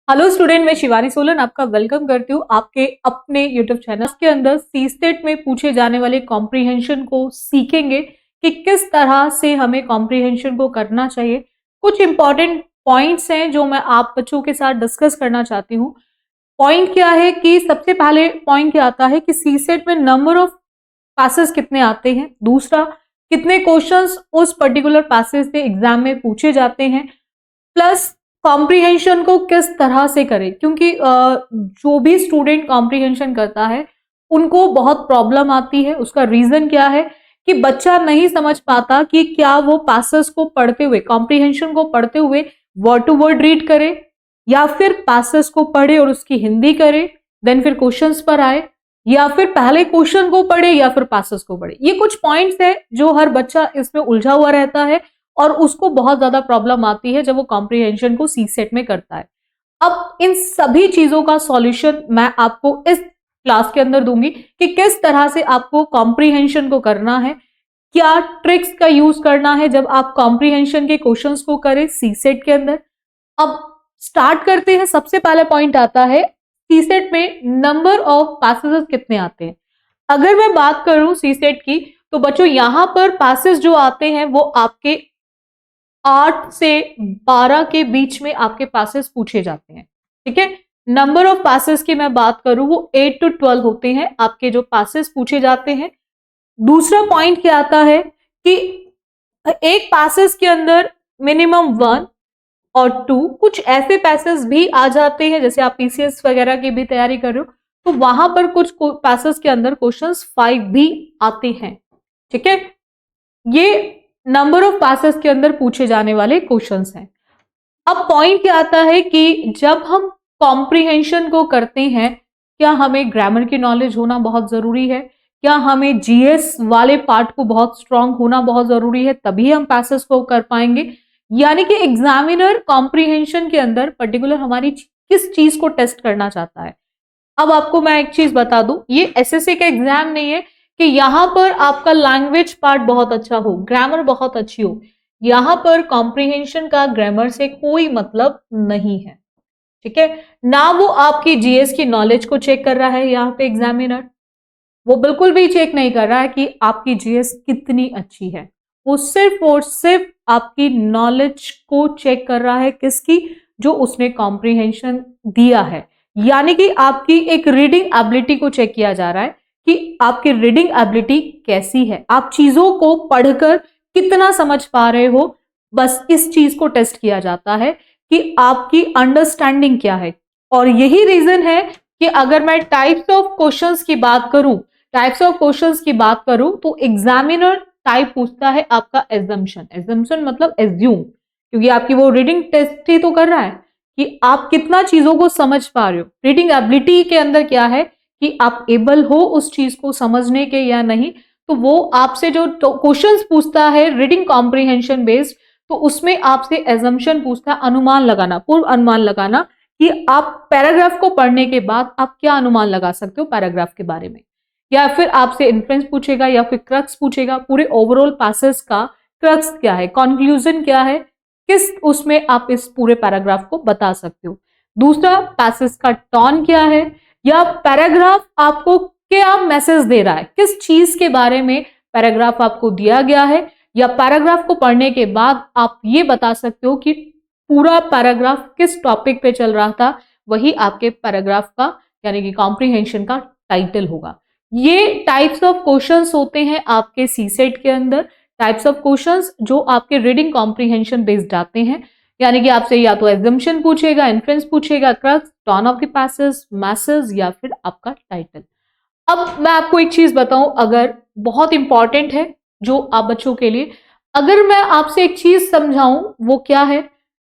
Hello student, मैं शिवानी सोलन आपका welcome करती हूँ आपके अपने यूट्यूब चैनल के अंदर। सी स्टेट में पूछे जाने वाले कॉम्प्रीहेंशन को सीखेंगे कि किस तरह से हमें कॉम्प्रीहेंशन को करना चाहिए। कुछ इंपॉर्टेंट पॉइंट्स हैं जो मैं आप बच्चों के साथ डिस्कस करना चाहती हूँ। पॉइंट क्या है कि सबसे पहले पॉइंट क्या आता है कि सी स्टेट में नंबर ऑफ पासेस कितने आते हैं, दूसरा कितने क्वेश्चंस उस पर्टिकुलर पासेस से एग्जाम में पूछे जाते हैं, प्लस कॉम्प्रीहेंशन को किस तरह से करें, क्योंकि जो भी स्टूडेंट कॉम्प्रीहेंशन करता है उनको बहुत प्रॉब्लम आती है। उसका रीजन क्या है कि बच्चा नहीं समझ पाता कि क्या वो पासेस को पढ़ते हुए, कॉम्प्रीहेंशन को पढ़ते हुए वर्ड टू वर्ड रीड करे या फिर पासेस को पढ़े और उसकी हिंदी करे, देन फिर क्वेश्चंस पर आए, या फिर पहले क्वेश्चन को पढ़े या फिर पासेस को पढ़े। ये कुछ पॉइंट्स है जो हर बच्चा इसमें उलझा हुआ रहता है और उसको बहुत ज्यादा प्रॉब्लम आती है जब वो कॉम्प्रीहेंशन को सी सेट में करता है। अब इन सभी चीजों का सॉल्यूशन मैं आपको इस क्लास के अंदर दूंगी कि किस तरह से आपको कॉम्प्रीहेंशन को करना है, क्या ट्रिक्स का यूज करना है जब आप कॉम्प्रीहेंशन के क्वेश्चंस को करें सी सेट के अंदर। अब स्टार्ट करते हैं। सबसे पहला पॉइंट आता है सी सेट में नंबर ऑफ पासेस कितने आते हैं। अगर मैं बात करूं सी सेट की तो बच्चों यहां पर पासेस जो आते हैं वो आपके 8 से 12 के बीच में आपके पासेस पूछे जाते हैं। ठीक है, नंबर ऑफ पासेस की मैं बात करूं वो 8 to 12 होते हैं आपके जो पासेस पूछे जाते हैं। दूसरा पॉइंट क्या आता है कि एक पासेस के अंदर मिनिमम 1 और 2 कुछ ऐसे पैसेज भी आ जाते हैं, जैसे आप पीसीएस वगैरह की भी तैयारी कर रहे हो तो वहां पर कुछ पैसेज के अंदर क्वेश्चंस 5 भी आते हैं। ठीक है, ये नंबर ऑफ पासेस के अंदर पूछे जाने वाले क्वेश्चंस हैं। अब पॉइंट क्या आता है कि जब हम कॉम्प्रीहेंशन को करते हैं, क्या हमें ग्रामर की नॉलेज होना बहुत जरूरी है, क्या हमें जीएस वाले पार्ट को बहुत स्ट्रांग होना बहुत जरूरी है, तभी हम पैसेज को कर पाएंगे। यानी कि एग्जामिनर कॉम्प्रीहेंशन के अंदर पर्टिकुलर हमारी किस चीज को टेस्ट करना चाहता है। अब आपको मैं एक चीज बता दूं, ये एसएससी का एग्जाम नहीं है कि यहां पर आपका लैंग्वेज पार्ट बहुत अच्छा हो, ग्रामर बहुत अच्छी हो। यहां पर कॉम्प्रीहेंशन का ग्रामर से कोई मतलब नहीं है। ठीक है, ना वो आपकी जीएस की नॉलेज को चेक कर रहा है यहाँ पे एग्जामिनर, वो बिल्कुल भी चेक नहीं कर रहा है कि आपकी जीएस कितनी अच्छी है। वो सिर्फ और सिर्फ आपकी नॉलेज को चेक कर रहा है, किसकी, जो उसने कॉम्प्रीहेंशन दिया है। यानी कि आपकी एक रीडिंग एबिलिटी को चेक किया जा रहा है कि आपकी रीडिंग एबिलिटी कैसी है, आप चीजों को पढ़कर कितना समझ पा रहे हो। बस इस चीज को टेस्ट किया जाता है कि आपकी अंडरस्टैंडिंग क्या है। और यही रीजन है कि अगर मैं टाइप्स ऑफ क्वेश्चंस की बात करूं तो एग्जामिनर टाइप पूछता है आपका एजम्पशन मतलब एज्यूम, क्योंकि आपकी वो रीडिंग टेस्ट ही तो कर रहा है कि आप कितना चीजों को समझ पा रहे हो। रीडिंग एबिलिटी के अंदर क्या है कि आप एबल हो उस चीज को समझने के या नहीं। तो वो आपसे जो क्वेश्चंस पूछता है रीडिंग कॉम्प्रीहेंशन बेस्ड, तो उसमें आपसे एजम्पशन पूछता है, अनुमान लगाना, पूर्व अनुमान लगाना कि आप पैराग्राफ को पढ़ने के बाद आप क्या अनुमान लगा सकते हो पैराग्राफ के बारे में। या फिर आपसे इन्फ्रेंस पूछेगा या फिर क्रक्स पूछेगा, पूरे ओवरऑल पासेस का क्रक्स क्या है, कंक्लूजन क्या है, किस उसमें आप इस पूरे पैराग्राफ को बता सकते हो। दूसरा, पैसेज का टोन क्या है, या पैराग्राफ आपको क्या मैसेज दे रहा है, किस चीज के बारे में पैराग्राफ आपको दिया गया है। या पैराग्राफ को पढ़ने के बाद आप ये बता सकते हो कि पूरा पैराग्राफ किस टॉपिक पे चल रहा था, वही आपके पैराग्राफ का यानी कि कॉम्प्रीहेंशन का टाइटल होगा। ये टाइप्स ऑफ क्वेश्चंस होते हैं आपके सी सेट के अंदर, टाइप्स ऑफ क्वेश्चंस जो आपके रीडिंग कॉम्प्रीहेंशन बेस्ड आते हैं। यानी कि आपसे या तो एजम्पशन पूछेगा, इन्फ्रेंस पूछेगा, crux, tone of the passage, message या फिर आपका टाइटल। अब मैं आपको एक चीज बताऊं, अगर बहुत इंपॉर्टेंट है जो आप बच्चों के लिए, अगर मैं आपसे एक चीज समझाऊं वो क्या है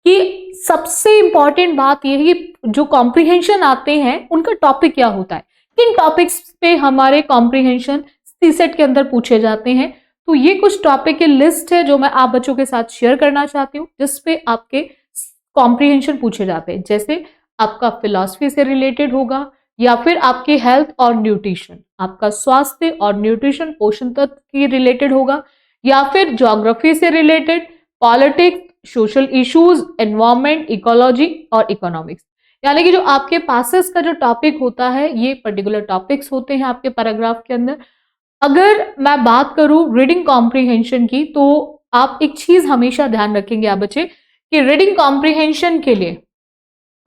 कि सबसे इंपॉर्टेंट बात यह है कि जो कॉम्प्रीहेंशन आते हैं उनका टॉपिक क्या होता है, किन टॉपिक्स पे हमारे कॉम्प्रीहेंशन सी सेट के अंदर पूछे जाते हैं। तो ये कुछ टॉपिक की लिस्ट है जो मैं आप बच्चों के साथ शेयर करना चाहती हूँ, जिसपे आपके कॉम्प्रीहेंशन पूछे जाते हैं। जैसे आपका फिलॉसफी से रिलेटेड होगा, या फिर आपकी हेल्थ और न्यूट्रिशन, आपका स्वास्थ्य और न्यूट्रिशन पोषण तत्व की रिलेटेड होगा, या फिर ज्योग्राफी से related, politics, social issues, environment, ecology और इकोनॉमिक्स। यानी कि जो आपके पासेस का जो टॉपिक होता है, ये पर्टिकुलर टॉपिक्स होते हैं आपके पैराग्राफ के अंदर। अगर मैं बात करूं रीडिंग कॉम्प्रिहेंशन की, तो आप एक चीज हमेशा ध्यान रखेंगे आप बच्चे कि रीडिंग कॉम्प्रिहेंशन के लिए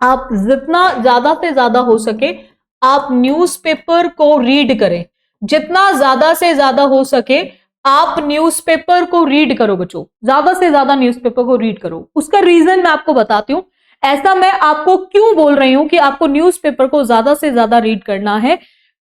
आप जितना ज्यादा से ज्यादा हो सके आप न्यूज़पेपर को रीड करें। जितना ज्यादा से ज्यादा हो सके आप न्यूज़पेपर को रीड करो बच्चों, ज्यादा से ज्यादा न्यूज़पेपर को रीड करो। उसका रीजन मैं आपको बताती हूं। ऐसा मैं आपको क्यों बोल रही हूं कि आपको न्यूज़पेपर को ज्यादा से ज्यादा रीड करना है,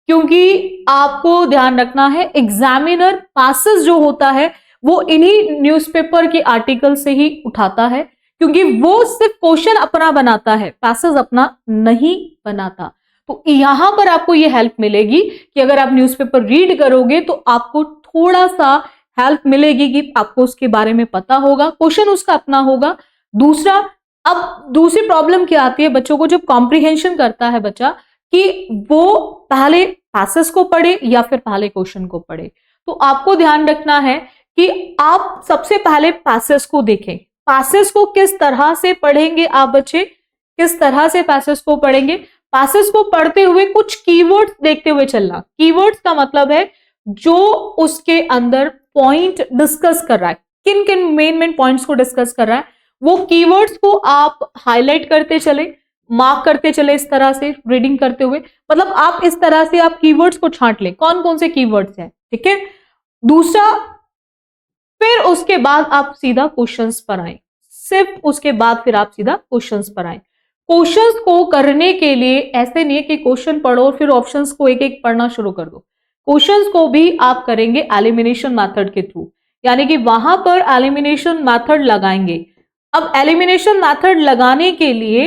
क्योंकि आपको ध्यान रखना है एग्जामिनर पासेस जो होता है वो इन्हीं न्यूज़पेपर के आर्टिकल से ही उठाता है, क्योंकि वो सिर्फ क्वेश्चन अपना बनाता है, पैसेज अपना नहीं बनाता। तो यहां पर आपको ये हेल्प मिलेगी कि अगर आप न्यूज़पेपर रीड करोगे तो आपको थोड़ा सा हेल्प मिलेगी कि आपको उसके बारे में पता होगा, क्वेश्चन उसका अपना होगा। दूसरा, अब दूसरी प्रॉब्लम क्या आती है बच्चों को जब कॉम्प्रिहेंशन करता है बच्चा, कि वो पहले पैसेज को पढ़े या फिर पहले क्वेश्चन को पढ़े। तो आपको ध्यान रखना है कि आप सबसे पहले पैसेज को देखें। पैसेज को किस तरह से पढ़ेंगे आप बच्चे, किस तरह से पैसेज को पढ़ेंगे? पैसेज को पढ़ते हुए कुछ कीवर्ड्स देखते हुए चलना। कीवर्ड्स का मतलब है जो उसके अंदर पॉइंट डिस्कस कर रहा है, किन किन मेन पॉइंट्स को डिस्कस कर रहा है, वो कीवर्ड्स को आप हाईलाइट करते चले, मार्क करते चले इस तरह से रीडिंग करते हुए। मतलब आप इस तरह से आप कीवर्ड्स को छांट ले कौन कौन से कीवर्ड्स हैं, ठीक है। दूसरा, फिर उसके बाद आप सीधा क्वेश्चंस पर आए, सिर्फ उसके बाद फिर आप सीधा क्वेश्चंस पर आए। क्वेश्चंस को करने के लिए ऐसे नहीं है कि क्वेश्चन पढ़ो और फिर ऑप्शंस को एक एक पढ़ना शुरू कर दो। क्वेश्चंस को भी आप करेंगे एलिमिनेशन मेथड के थ्रू, यानी कि वहां पर एलिमिनेशन मेथड लगाएंगे। अब एलिमिनेशन मेथड लगाने के लिए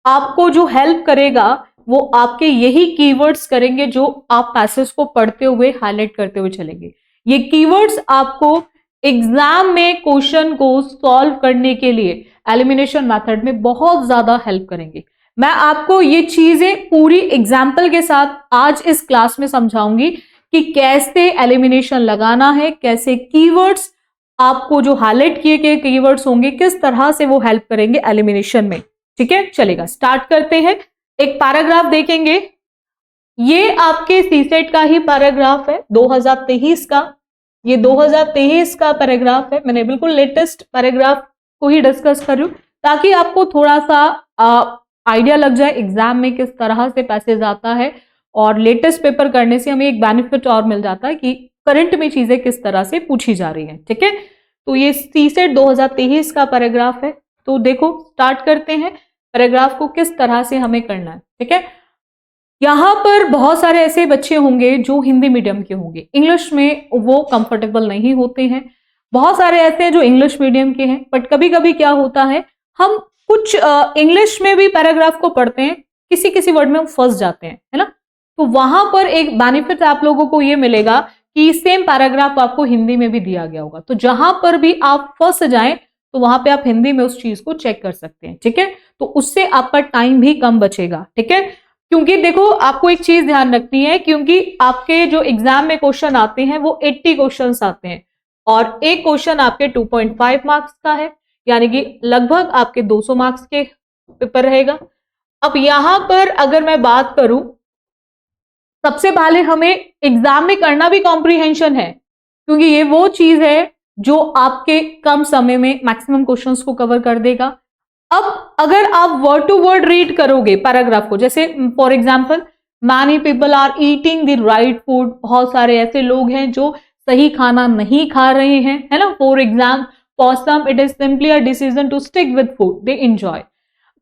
आपको जो हेल्प करेगा वो आपके यही कीवर्ड्स करेंगे जो आप पैसेज को पढ़ते हुए हाईलाइट करते हुए चलेंगे। ये कीवर्ड्स आपको एग्जाम में क्वेश्चन को सॉल्व करने के लिए एलिमिनेशन मेथड में बहुत ज्यादा हेल्प करेंगे। मैं आपको ये चीजें पूरी एग्जाम्पल के साथ आज इस क्लास में समझाऊंगी कि कैसे एलिमिनेशन लगाना है, कैसे कीवर्ड्स आपको जो हाईलाइट किए गए कीवर्ड्स होंगे किस तरह से वो हेल्प करेंगे एलिमिनेशन में। ठीक है, चलेगा, स्टार्ट करते हैं। एक पैराग्राफ देखेंगे, ये आपके सीसेट का ही पैराग्राफ है 2023 का। ये 2023 का पैराग्राफ है, मैंने बिल्कुल लेटेस्ट पैराग्राफ को ही डिस्कस कर रही हूं ताकि आपको थोड़ा सा आइडिया लग जाए एग्जाम में किस तरह से पैसेज आता है। और लेटेस्ट पेपर करने से हमें एक बेनिफिट और मिल जाता है कि करंट में चीजें किस तरह से पूछी जा रही हैं। ठीक है, तो ये सीसेट 2023 का पैराग्राफ है। तो देखो, स्टार्ट करते हैं पैराग्राफ को किस तरह से हमें करना है। ठीक है, यहाँ पर बहुत सारे ऐसे बच्चे होंगे जो हिंदी मीडियम के होंगे, इंग्लिश में वो कंफर्टेबल नहीं होते हैं। बहुत सारे ऐसे हैं जो इंग्लिश मीडियम के हैं, बट कभी कभी क्या होता है हम कुछ इंग्लिश में भी पैराग्राफ को पढ़ते हैं, किसी किसी वर्ड में हम फंस जाते हैं, है ना। तो वहां पर एक बेनिफिट आप लोगों को ये मिलेगा कि सेम पैराग्राफ आपको हिंदी में भी दिया गया होगा, तो जहां पर भी आप फंस जाएं तो वहां पे आप हिंदी में उस चीज को चेक कर सकते हैं। ठीक है, तो उससे आपका टाइम भी कम बचेगा। ठीक है, क्योंकि देखो आपको एक चीज ध्यान रखनी है, क्योंकि आपके जो एग्जाम में क्वेश्चन आते हैं वो 80 क्वेश्चंस आते हैं और एक क्वेश्चन आपके 2.5 मार्क्स का है, यानी कि लगभग आपके 200 मार्क्स के पेपर रहेगा। अब यहां पर अगर मैं बात करूं, सबसे पहले हमें एग्जाम में करना भी कॉम्प्रिहेंशन है, क्योंकि ये वो चीज है जो आपके कम समय में मैक्सिमम क्वेश्चंस को कवर कर देगा। अब अगर आप वर्ड टू वर्ड रीड करोगे पैराग्राफ को, जैसे for example many people are eating the right food, बहुत सारे ऐसे लोग हैं जो सही खाना नहीं खा रहे हैं, है ना। For exam, for some it is simply a decision to stick with food they enjoy.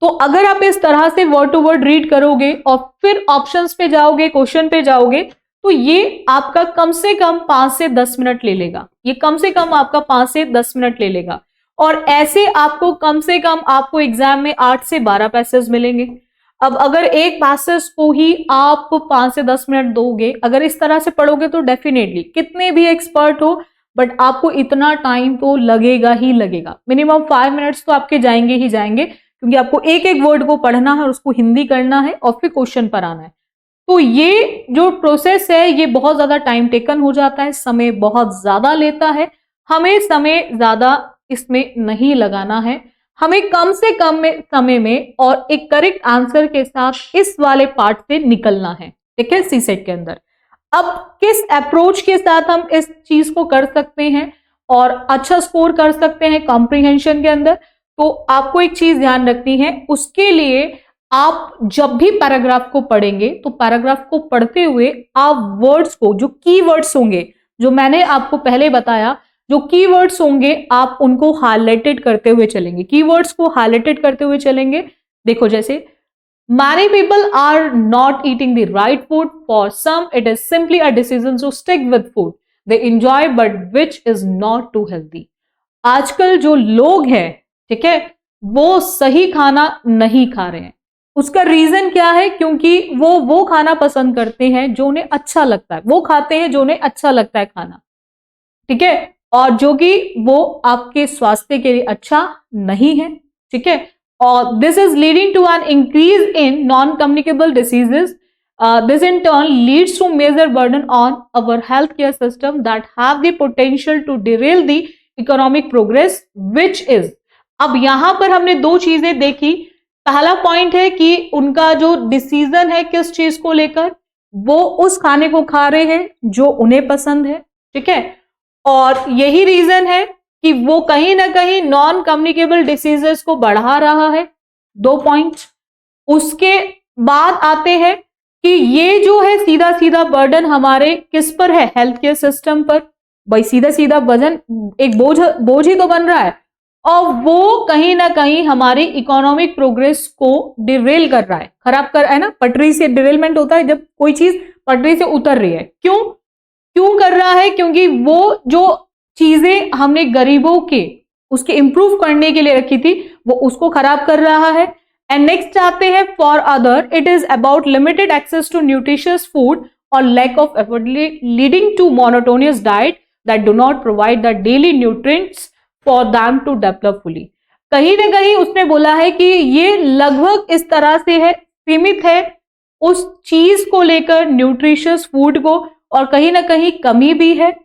तो अगर आप इस तरह से वर्ड टू वर्ड रीड करोगे और फिर ऑप्शंस पे जाओगे, क्वेश्चन पे जाओगे, तो ये आपका कम से कम 5 से 10 मिनट ले लेगा। ये कम से कम आपका 5 से 10 मिनट ले लेगा और ऐसे आपको कम से कम आपको एग्जाम में 8 से 12 पैसेज मिलेंगे। अब अगर एक पैसेज को ही आप 5 से 10 मिनट दोगे, अगर इस तरह से पढ़ोगे तो डेफिनेटली कितने भी एक्सपर्ट हो बट आपको इतना टाइम तो लगेगा ही लगेगा। मिनिमम 5 मिनट्स तो आपके जाएंगे ही जाएंगे, क्योंकि आपको एक एक वर्ड को पढ़ना है और उसको हिंदी करना है और फिर क्वेश्चन पर आना है। तो ये जो प्रोसेस है ये बहुत ज्यादा टाइम टेकन हो जाता है, समय बहुत ज्यादा लेता है। हमें समय ज्यादा इसमें नहीं लगाना है, हमें कम से कम समय में और एक करेक्ट आंसर के साथ इस वाले पार्ट से निकलना है, ठीक है, सीसेट के अंदर। अब किस अप्रोच के साथ हम इस चीज को कर सकते हैं और अच्छा स्कोर कर सकते हैं कॉम्प्रिहेंशन के अंदर, तो आपको एक चीज ध्यान रखनी है। उसके लिए आप जब भी पैराग्राफ को पढ़ेंगे तो पैराग्राफ को पढ़ते हुए आप वर्ड्स को, जो कीवर्ड्स होंगे, जो मैंने आपको पहले बताया, जो कीवर्ड्स होंगे आप उनको हाईलाइटेड करते हुए चलेंगे, कीवर्ड्स को हाईलाइटेड करते हुए चलेंगे। देखो जैसे many people are not eating the right food. For some it is simply a decision to stick with food they enjoy but which is not too healthy. आजकल जो लोग हैं, ठीक है, वो सही खाना नहीं खा रहे हैं। उसका रीजन क्या है? क्योंकि वो खाना पसंद करते हैं जो उन्हें अच्छा लगता है, वो खाते हैं जो उन्हें अच्छा लगता है खाना, ठीक है, और जो कि वो आपके स्वास्थ्य के लिए अच्छा नहीं है, ठीक है। और this is leading to an increase in non-communicable diseases. This in turn leads to major burden on our healthcare system that have the potential to derail the economic progress, which is, अब यहां पर हमने दो चीजें देखी। पहला point है कि उनका जो डिसीजन है किस चीज को लेकर, वो उस खाने को खा रहे हैं जो उन्हें पसंद है, ठीक है, और यही रीजन है कि वो कहीं ना कहीं नॉन कम्युनिकेबल डिसीजेस को बढ़ा रहा है। दो पॉइंट। उसके बाद आते हैं कि ये जो है सीधा सीधा बर्डन हमारे किस पर है? हेल्थ केयर सिस्टम पर। भाई सीधा सीधा वजन एक बोझ ही तो बन रहा है, और वो कहीं ना कहीं हमारी इकोनॉमिक प्रोग्रेस को डिरेल कर रहा है, खराब कर रहा है ना। पटरी से डिरेलमेंट होता है जब कोई चीज पटरी से उतर रही है। क्यों कर रहा है? क्योंकि वो जो चीजें हमने गरीबों के उसके इंप्रूव करने के लिए रखी थी, वो उसको खराब कर रहा है। एंड नेक्स्ट आते हैं for other, it is about limited access to nutritious food और lack of effort leading to monotonous diet that do not provide the daily nutrients for them to develop fully. कहीं ना कहीं उसने बोला है कि ये लगभग इस तरह से है, सीमित है उस चीज को लेकर, न्यूट्रिशियस फूड को, और कहीं ना कहीं कमी भी है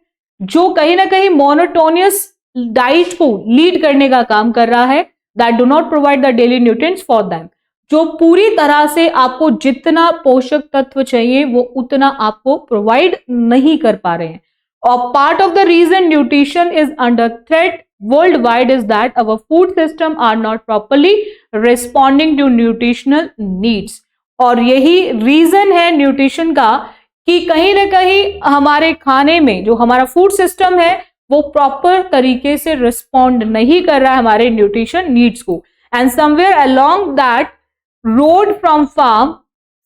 जो कहीं ना कहीं मोनोटोनियस डाइट को लीड करने का काम कर रहा है, that do not provide the daily nutrients for them, जो पूरी तरह से आपको जितना पोषक तत्व चाहिए वो उतना आपको प्रोवाइड नहीं कर पा रहे हैं। और part of the reason nutrition is under threat worldwide is that our food system are not properly responding to nutritional needs. और यही रीजन है न्यूट्रिशन का कि कहीं ना कहीं हमारे खाने में जो हमारा फूड सिस्टम है वो प्रॉपर तरीके से रिस्पॉन्ड नहीं कर रहा है हमारे न्यूट्रिशन नीड्स को। And somewhere along that road from farm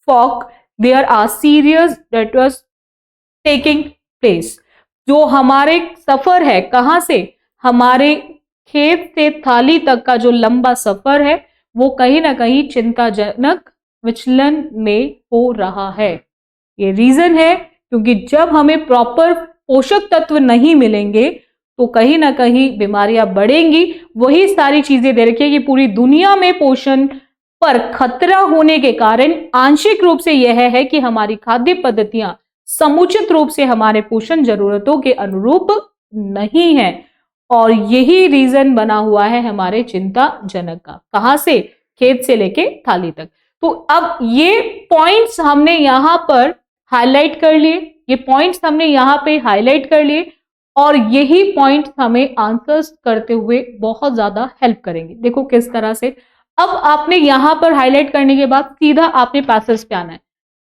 fork there are serious that was taking place. जो हमारे सफर है, कहां से? हमारे खेत से थाली तक का जो लंबा सफर है वो कहीं ना कहीं चिंताजनक विचलन में हो रहा है। ये रीजन है क्योंकि जब हमें प्रॉपर पोषक तत्व नहीं मिलेंगे तो कहीं ना कहीं बीमारियां बढ़ेंगी। वही सारी चीजें दे रखी है कि पूरी दुनिया में पोषण पर खतरा होने के कारण आंशिक रूप से यह है कि हमारी खाद्य पद्धतियां समुचित रूप से हमारे पोषण जरूरतों के अनुरूप नहीं है, और यही रीजन बना हुआ है हमारे चिंताजनक का। कहां से? खेत से लेके थाली तक। तो अब ये पॉइंट्स हमने यहां पर हाईलाइट कर लिए, ये पॉइंट्स हमने यहां पे हाईलाइट कर लिए, और यही पॉइंट्स हमें आंसर्स करते हुए बहुत ज्यादा हेल्प करेंगे। देखो किस तरह से। अब आपने यहां पर हाईलाइट करने के बाद सीधा आपने पैसेज पे आना है।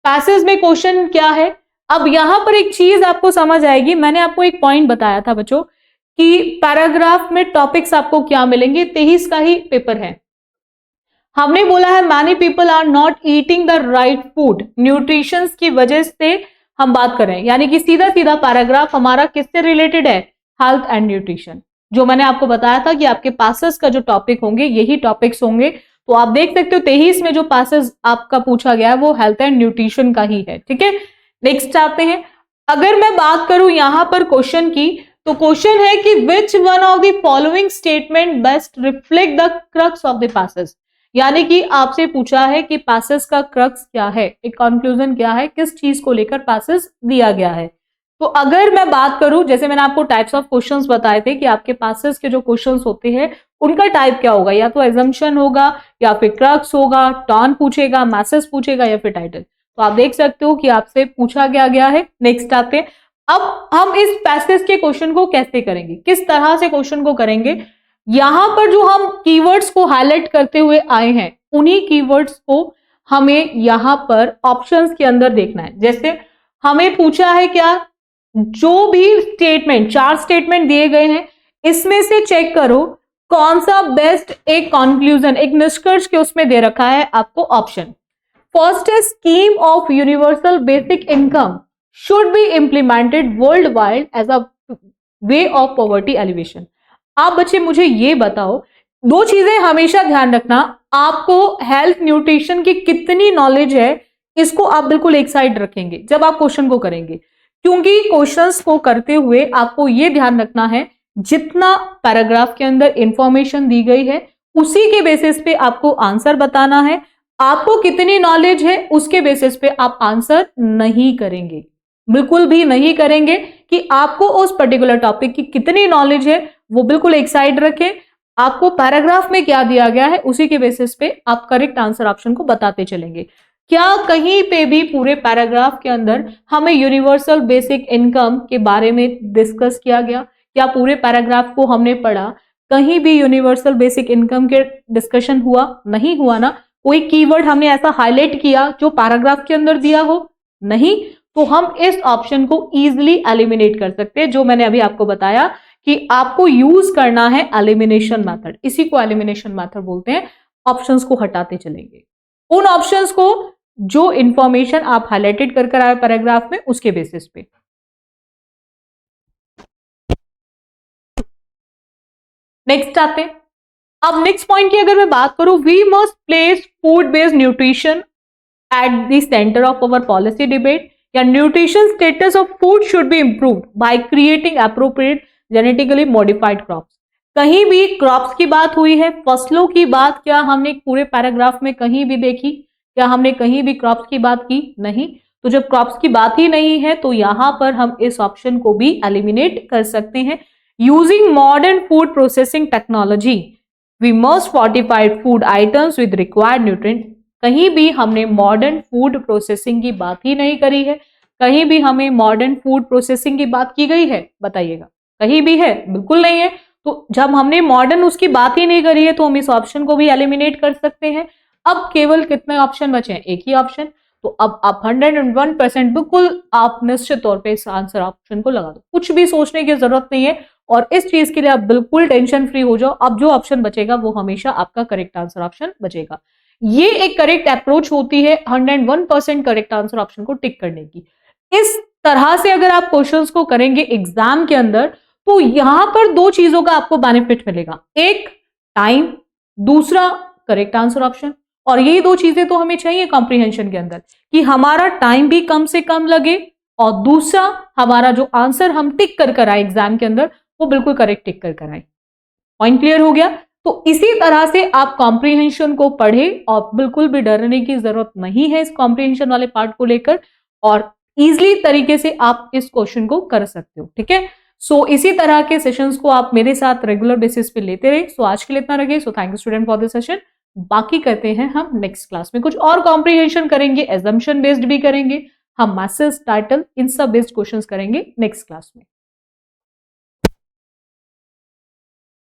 पैसेज में क्वेश्चन क्या है? अब यहां पर एक चीज आपको समझ आएगी। मैंने आपको एक पॉइंट बताया था बच्चों कि पैराग्राफ में टॉपिक्स आपको क्या मिलेंगे, 23 का ही पेपर है। हमने बोला है many people are not eating the right food, nutrition की वजह से हम बात कर रहे हैं, यानी कि सीधा सीधा पैराग्राफ हमारा किससे रिलेटेड है? Health and nutrition. जो मैंने आपको बताया था कि आपके पासेस का जो टॉपिक होंगे यही टॉपिक्स होंगे। तो आप देख सकते हो 23 में जो पासेस आपका पूछा गया है वो हेल्थ एंड न्यूट्रिशन का ही है, ठीक है। नेक्स्ट आते हैं। अगर मैं बात करूं यहां पर क्वेश्चन की, तो क्वेश्चन है कि which one of the following statement best reflect the crux of the passes, यानी कि आपसे पूछा है कि पासेस का क्रक्स क्या है, एक कंक्लूजन क्या है, किस चीज को लेकर पासेस दिया गया है। तो अगर मैं बात करूं, जैसे मैंने आपको टाइप्स ऑफ क्वेश्चंस बताए थे कि आपके पासेस के जो क्वेश्चंस होते हैं उनका टाइप क्या होगा, या तो एजम्पशन होगा, या फिर क्रक्स होगा, टर्न पूछेगा, मैसेज पूछेगा, या फिर टाइटल। तो आप देख सकते हो कि आपसे पूछा गया है। नेक्स्ट आते हैं, अब हम इस पैसेज के क्वेश्चन को कैसे करेंगे, किस तरह से क्वेश्चन को करेंगे। यहां पर जो हम कीवर्ड्स को हाईलाइट करते हुए आए हैं, उन्हीं कीवर्ड्स को हमें यहां पर ऑप्शंस के अंदर देखना है। जैसे हमें पूछा है क्या, जो भी स्टेटमेंट, 4 स्टेटमेंट दिए गए हैं, इसमें से चेक करो कौन सा बेस्ट एक कंक्लूजन, एक निष्कर्ष के उसमें दे रखा है आपको ऑप्शन। फर्स्ट है, scheme of universal basic income should be implemented worldwide as a way of poverty alleviation. आप बच्चे मुझे ये बताओ, 2 चीजें हमेशा ध्यान रखना, आपको हेल्थ न्यूट्रिशन की कितनी नॉलेज है, इसको आप बिल्कुल एक साइड रखेंगे जब आप क्वेश्चन को करेंगे, क्योंकि क्वेश्चंस को करते हुए आपको यह ध्यान रखना है जितना पैराग्राफ के अंदर इंफॉर्मेशन दी गई है उसी के बेसिस पे आपको आंसर बताना है। आपको कितनी नॉलेज है उसके बेसिस पे आप आंसर नहीं करेंगे, बिल्कुल भी नहीं करेंगे कि आपको उस पर्टिकुलर टॉपिक की कितनी नॉलेज है, वो बिल्कुल एक साइड रखें। आपको पैराग्राफ में क्या दिया गया है उसी के बेसिस पे आप करेक्ट आंसर ऑप्शन को बताते चलेंगे। क्या कहीं पे भी पूरे पैराग्राफ के अंदर हमें यूनिवर्सल बेसिक इनकम के बारे में डिस्कस किया गया? क्या पूरे पैराग्राफ को हमने पढ़ा, कहीं भी यूनिवर्सल बेसिक इनकम के डिस्कशन हुआ? नहीं हुआ ना। कोई कीवर्ड हमने ऐसा हाईलाइट किया जो पैराग्राफ के अंदर दिया हो? नहीं। तो हम इस ऑप्शन को इजीली एलिमिनेट कर सकते हैं, जो मैंने अभी आपको बताया कि आपको यूज करना है एलिमिनेशन मेथड। इसी को एलिमिनेशन मेथड बोलते हैं। ऑप्शंस को हटाते चलेंगे, उन ऑप्शंस को जो इंफॉर्मेशन आप हाईलाइटेड कर आए पैराग्राफ में उसके बेसिस पे। नेक्स्ट आते हैं, अब नेक्स्ट पॉइंट की अगर मैं बात करूं, we must place food based nutrition at the centre of our policy debate, या nutrition status of food should be improved by creating appropriate genetically modified crops. कहीं भी क्रॉप्स की बात हुई है, फसलों की बात क्या हमने पूरे पैराग्राफ में कहीं भी देखी? क्या हमने कहीं भी क्रॉप्स की बात की? नहीं। तो जब क्रॉप्स की बात ही नहीं है तो यहां पर हम इस ऑप्शन को भी एलिमिनेट कर सकते हैं। Using modern food processing technology we must fortified food items with required nutrient. कहीं भी हमने मॉडर्न फूड प्रोसेसिंग की बात ही नहीं करी है। कहीं भी हमें मॉडर्न फूड प्रोसेसिंग की बात की गई है? बताइएगा, कहीं भी है? बिल्कुल नहीं है। तो जब हमने मॉडर्न उसकी बात ही नहीं करी है तो हम इस ऑप्शन को भी एलिमिनेट कर सकते हैं। अब केवल कितने ऑप्शन बचे हैं? एक ही ऑप्शन। तो अब आप 101% बिल्कुल आप निश्चित तौर पे इस आंसर ऑप्शन को लगा दो, कुछ भी सोचने की जरूरत नहीं है। और इस चीज के लिए आप बिल्कुल टेंशन फ्री हो जाओ। अब जो ऑप्शन बचेगा वो हमेशा आपका करेक्ट आंसर ऑप्शन बचेगा। ये एक करेक्ट अप्रोच होती है 101% करेक्ट आंसर ऑप्शन को टिक करने की। इस तरह से अगर आप क्वेश्चंस को करेंगे एग्जाम के अंदर तो यहां पर 2 चीजों का आपको बेनिफिट मिलेगा, एक टाइम, दूसरा करेक्ट आंसर ऑप्शन। और यही 2 चीजें तो हमें चाहिए कॉम्प्रिहेंशन के अंदर, कि हमारा टाइम भी कम से कम लगे और दूसरा हमारा जो आंसर हम टिक कर आए एग्जाम के अंदर वो बिल्कुल करेक्ट टिक कर आए। पॉइंट क्लियर हो गया? तो इसी तरह से आप कॉम्प्रिहेंशन को पढ़े और बिल्कुल भी डरने की जरूरत नहीं है इस कॉम्प्रिहेंशन वाले पार्ट को लेकर, और इजिली तरीके से आप इस क्वेश्चन को कर सकते हो। ठीक है, सो इसी तरह के सेशंस को आप मेरे साथ रेगुलर बेसिस पे लेते रहे। सो आज के लिए इतना रखे। So thank you student for this session. बाकी करते हैं हम नेक्स्ट क्लास में, कुछ और कॉम्प्रिहेंशन करेंगे, एजम्पशन बेस्ड भी करेंगे, हम मैसेज, टाइटल, इन सब बेस्ड क्वेश्चंस करेंगे नेक्स्ट क्लास में।